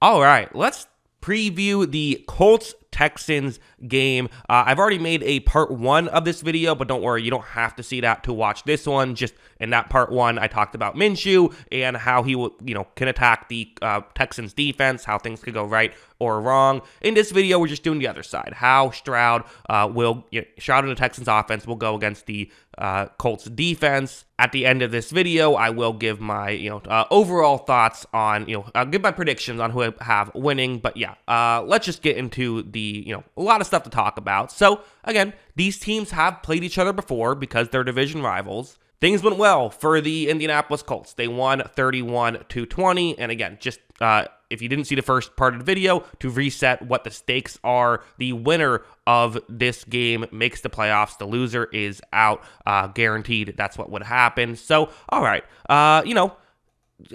All right, let's preview the Colts Texans game. I've already made a part 1 of this video, but don't worry, you don't have to see that to watch this one. Just in that part 1, I talked about Minshew and how he can attack the Texans defense, how things could go right or wrong. In this video, we're just doing the other side, how Stroud Stroud and the Texans offense will go against the Colts defense. At the end of this video, I will give my overall thoughts on I'll give my predictions on who I have winning. But yeah, let's just get into the a lot of stuff to talk about. So again, these teams have played each other before because they're division rivals. Things went well for the Indianapolis Colts. They won 31-20. And again, just if you didn't see the first part of the video, to reset what the stakes are, the winner of this game makes the playoffs. The loser is out, guaranteed. That's what would happen. So, all right,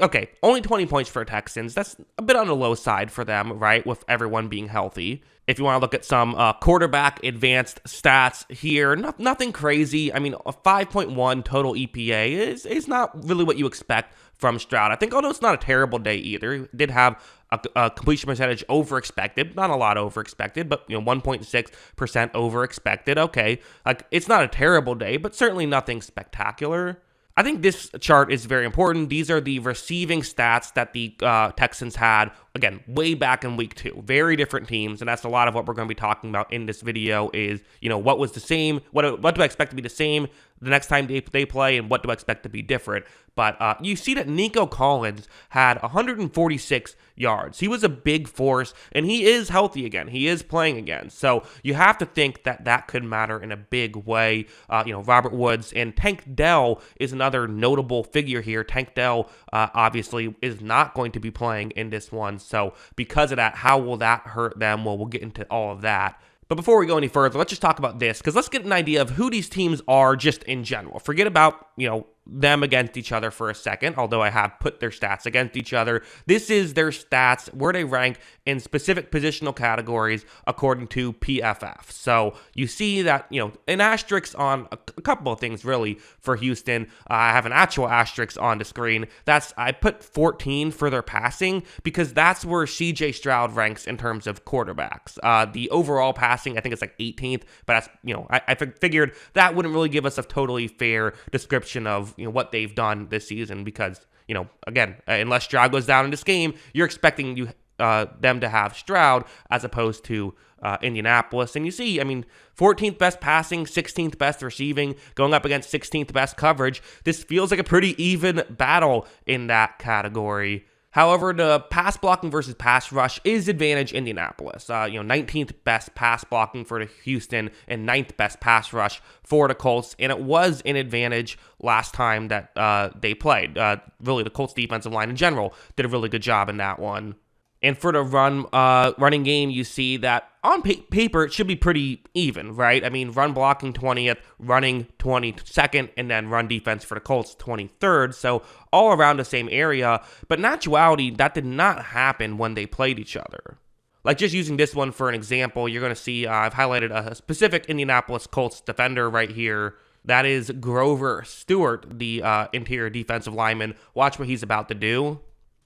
okay, only 20 points for Texans. That's a bit on the low side for them, right, with everyone being healthy. If you want to look at some quarterback advanced stats here, nothing crazy. I mean, a 5.1 total EPA is not really what you expect from Stroud. I think, although it's not a terrible day either, he did have a completion percentage over expected. Not a lot over expected, but 1.6% over expected. Okay, like it's not a terrible day, but certainly nothing spectacular. I think this chart is very important. These are the receiving stats that the Texans had, again, way back in week 2. Very different teams, and that's a lot of what we're going to be talking about in this video is, what was the same, what do I expect to be the same the next time they play, and what do I expect to be different. But you see that Nico Collins had 146 yards. He was a big force, and he is healthy again. He is playing again. So you have to think that that could matter in a big way. Robert Woods and Tank Dell is another notable figure here. Tank Dell obviously is not going to be playing in this one. So because of that, how will that hurt them? Well, we'll get into all of that. But before we go any further, let's just talk about this, because let's get an idea of who these teams are just in general. Forget about, them against each other for a second, although I have put their stats against each other. This is their stats, where they rank in specific positional categories according to PFF. So you see that, an asterisk on a couple of things really for Houston. I have an actual asterisk on the screen. I put 14 for their passing because that's where CJ Stroud ranks in terms of quarterbacks. The overall passing, I think it's like 18th, but that's, I figured that wouldn't really give us a totally fair description of what they've done this season because, again, unless Stroud goes down in this game, you're expecting them to have Stroud as opposed to Indianapolis. And you see, 14th best passing, 16th best receiving, going up against 16th best coverage. This feels like a pretty even battle in that category. However, the pass blocking versus pass rush is advantage Indianapolis. 19th best pass blocking for the Houston and 9th best pass rush for the Colts. And it was an advantage last time that they played. Really, the Colts defensive line in general did a really good job in that one. And for the running game, you see that on paper, it should be pretty even, right? Run blocking 20th, running 22nd, and then run defense for the Colts 23rd. So all around the same area. But in actuality, that did not happen when they played each other. Like just using this one for an example, you're going to see I've highlighted a specific Indianapolis Colts defender right here. That is Grover Stewart, the interior defensive lineman. Watch what he's about to do.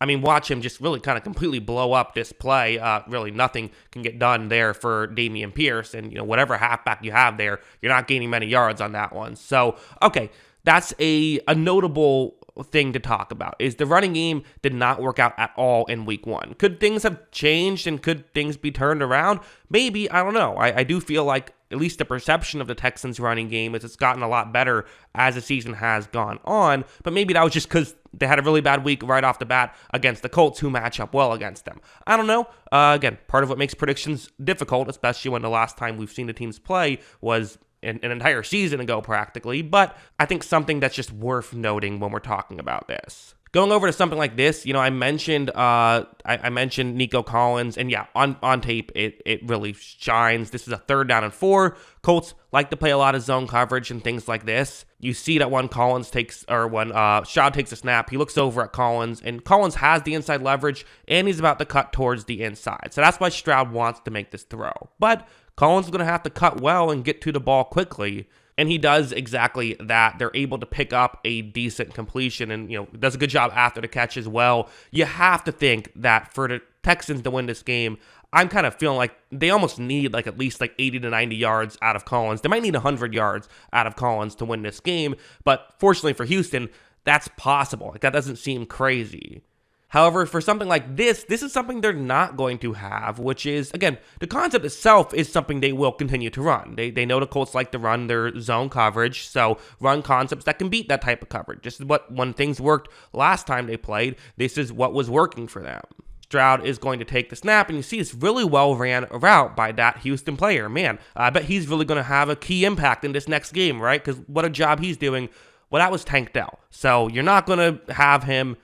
Watch him just really kind of completely blow up this play. Really nothing can get done there for Dameon Pierce. And, whatever halfback you have there, you're not gaining many yards on that one. So, okay, that's a notable thing to talk about, is the running game did not work out at all in week 1. Could things have changed and could things be turned around? Maybe, I don't know. I do feel like at least the perception of the Texans running game is it's gotten a lot better as the season has gone on, but maybe that was just because they had a really bad week right off the bat against the Colts, who match up well against them. I don't know. Again, part of what makes predictions difficult, especially when the last time we've seen the teams play was an entire season ago practically, but I think something that's just worth noting when we're talking about this. Going over to something like this, I mentioned I mentioned Nico Collins, and yeah, on tape it really shines. This is a 3rd down and 4. Colts like to play a lot of zone coverage and things like this. You see that when Stroud takes a snap, he looks over at Collins, and Collins has the inside leverage, and he's about to cut towards the inside. So that's why Stroud wants to make this throw. But Collins is going to have to cut well and get to the ball quickly. And he does exactly that. They're able to pick up a decent completion and, does a good job after the catch as well. You have to think that for the Texans to win this game, I'm kind of feeling like they almost need at least 80 to 90 yards out of Collins. They might need 100 yards out of Collins to win this game, but fortunately for Houston, that's possible. That doesn't seem crazy. However, for something like this is something they're not going to have, which is, again, the concept itself is something they will continue to run. They know the Colts like to run their zone coverage, so run concepts that can beat that type of coverage. This is when things worked last time they played, this is what was working for them. Stroud is going to take the snap, and you see this really well ran route by that Houston player. Man, I bet he's really going to have a key impact in this next game, right? Because what a job he's doing. Well, that was Tank Dell. So you're not going to have him.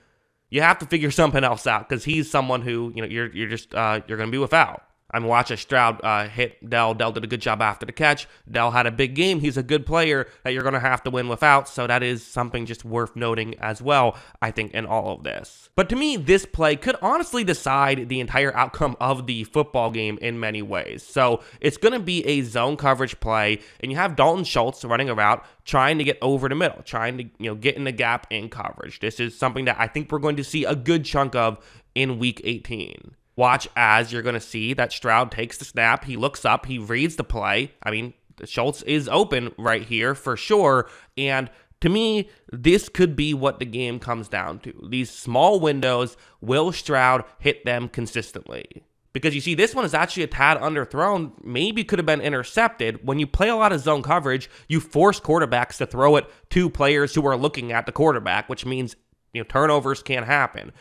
You have to figure something else out because he's someone who, you're going to be without. I'm watching Stroud hit Dell. Dell did a good job after the catch. Dell had a big game. He's a good player that you're going to have to win without, so that is something just worth noting as well, I think, in all of this. But to me, this play could honestly decide the entire outcome of the football game in many ways. So it's going to be a zone coverage play, and you have Dalton Schultz running a route, trying to get over the middle, trying to get in the gap in coverage. This is something that I think we're going to see a good chunk of in Week 18. Watch as you're going to see that Stroud takes the snap, he looks up, he reads the play. I mean, Schultz is open right here for sure, and to me, this could be what the game comes down to. These small windows, will Stroud hit them consistently? Because you see, this one is actually a tad underthrown, maybe could have been intercepted. When you play a lot of zone coverage, you force quarterbacks to throw it to players who are looking at the quarterback, which means turnovers can't happen.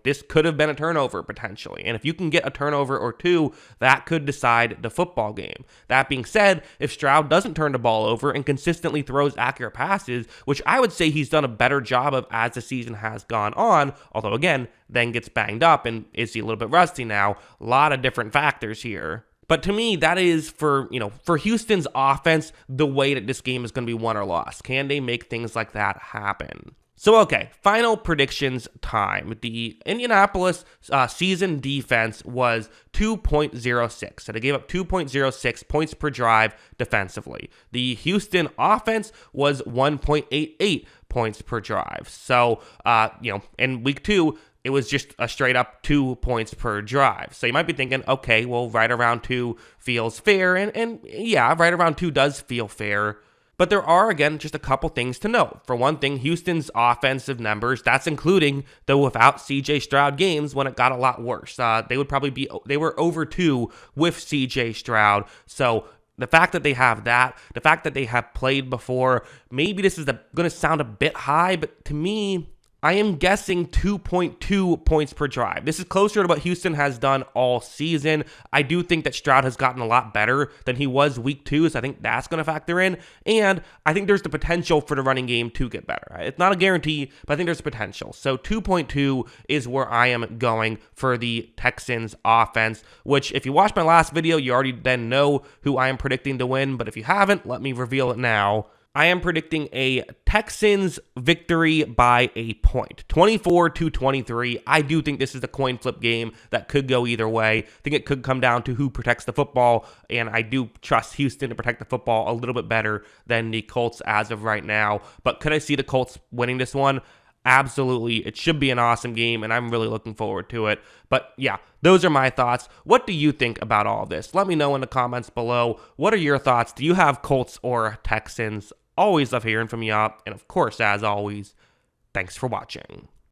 This could have been a turnover potentially. And if you can get a turnover or two, that could decide the football game. That being said, if Stroud doesn't turn the ball over and consistently throws accurate passes, which I would say he's done a better job of as the season has gone on, although again, then gets banged up and is he a little bit rusty now? A lot of different factors here. But to me, that is for Houston's offense, the way that this game is going to be won or lost. Can they make things like that happen? So, okay, final predictions time. The Indianapolis season defense was 2.06. So they gave up 2.06 points per drive defensively. The Houston offense was 1.88 points per drive. So, in week 2, it was just a straight up 2 points per drive. So you might be thinking, okay, well, right around 2 feels fair. And yeah, right around 2 does feel fair. But there are, again, just a couple things to note. For one thing, Houston's offensive numbers, that's including the without CJ Stroud games when it got a lot worse. They were over 2 with CJ Stroud. So the fact that they have that, the fact that they have played before, maybe this is going to sound a bit high, but to me, I am guessing 2.2 points per drive. This is closer to what Houston has done all season. I do think that Stroud has gotten a lot better than he was week 2, so I think that's going to factor in. And I think there's the potential for the running game to get better. It's not a guarantee, but I think there's potential. So 2.2 is where I am going for the Texans offense, which if you watched my last video, you already then know who I am predicting to win. But if you haven't, let me reveal it now. I am predicting a Texans victory by a point, 24-23. I do think this is a coin flip game that could go either way. I think it could come down to who protects the football, and I do trust Houston to protect the football a little bit better than the Colts as of right now. But could I see the Colts winning this one? Absolutely. It should be an awesome game, and I'm really looking forward to it. But yeah, those are my thoughts. What do you think about all of this? Let me know in the comments below. What are your thoughts? Do you have Colts or Texans? Always love hearing from you. And of course, as always, thanks for watching.